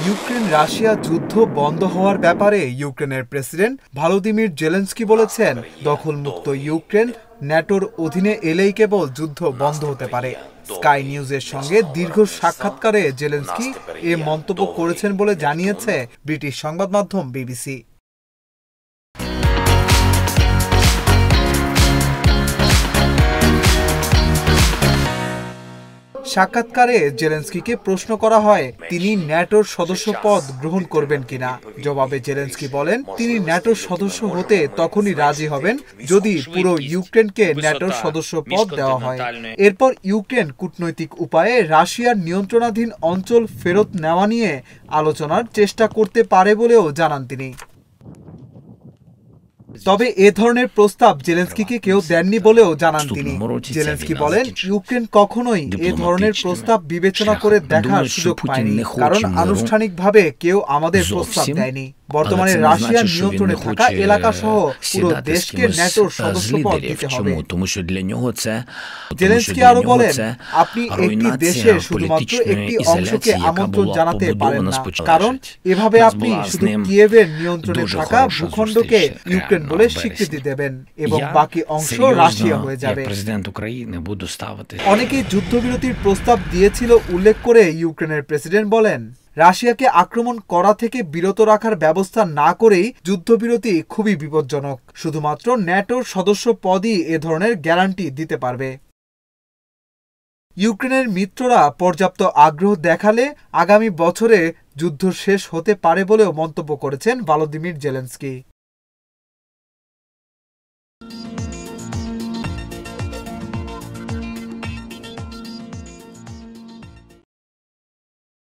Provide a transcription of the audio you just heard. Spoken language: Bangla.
ইউক্রেন রাশিয়া যুদ্ধ বন্ধ হওয়ার ব্যাপারে ইউক্রেনের প্রেসিডেন্ট ভলোদিমির জেলেনস্কি বলেছেন, দখলমুক্ত ইউক্রেন ন্যাটোর অধীনে এলেই কেবল যুদ্ধ বন্ধ হতে পারে। স্কাই নিউজের সঙ্গে দীর্ঘ সাক্ষাৎকারে জেলেনস্কি এ মন্তব্য করেছেন বলে জানিয়েছে ব্রিটিশ সংবাদ মাধ্যম বিবিসি। সাক্ষাৎকারে জেলেনস্কিকে প্রশ্ন করা হয় তিনি ন্যাটোর সদস্য পদ গ্রহণ করবেন কিনা। জবাবে জেলেনস্কি বলেন তিনি ন্যাটোর সদস্য হতে তখনই রাজি হবেন যদি পুরো ইউক্রেনকে ন্যাটোর সদস্য পদ দেওয়া হয়। এরপর ইউক্রেন কূটনৈতিক উপায়ে রাশিয়ার নিয়ন্ত্রণাধীন অঞ্চল ফেরত নেওয়া নিয়ে আলোচনার চেষ্টা করতে পারে বলেও জানান তিনি। তবে এ ধরনের প্রস্তাব জেলেনস্কিকে কেউ দেননি বলেও জানান তিনি। জেলেনস্কি বলেন ইউক্রেন কখনোই এ ধরনের প্রস্তাব বিবেচনা করে দেখার সুযোগ পায়নি, কারণ আনুষ্ঠানিকভাবে কেউ আমাদের প্রস্তাব দেয়নি। বর্তমানে রাশিয়ার নিয়ন্ত্রণে থাকা এলাকা সহ পুরো দেশকে ন্যাটোর সদস্যপদ দিতে হবে। জেলেনস্কি আরো বলেন আপনি একটি দেশের শুধুমাত্র একটি অংশকে আমন্ত্রণ জানাতে পারেন না, কারণ এভাবে আপনি শুধু কিয়েভের নিয়ন্ত্রণে থাকা ভূখণ্ডকে ইউক্রেন বলে স্বীকৃতি দেবেন এবং বাকি অংশ রাশিয়া হয়ে যাবে। অনেকেই যুদ্ধবিরতির প্রস্তাব দিয়েছিল উল্লেখ করে ইউক্রেনের প্রেসিডেন্ট বলেন রাশিয়াকে আক্রমণ করা থেকে বিরত রাখার ব্যবস্থা না করেই যুদ্ধবিরতি খুবই বিপজ্জনক। শুধুমাত্র ন্যাটোর সদস্য পদই এ ধরনের গ্যারান্টি দিতে পারবে। ইউক্রেনের মিত্ররা পর্যাপ্ত আগ্রহ দেখালে আগামী বছরে যুদ্ধ শেষ হতে পারে বলেও মন্তব্য করেছেন ভলোদিমির জেলেনস্কি।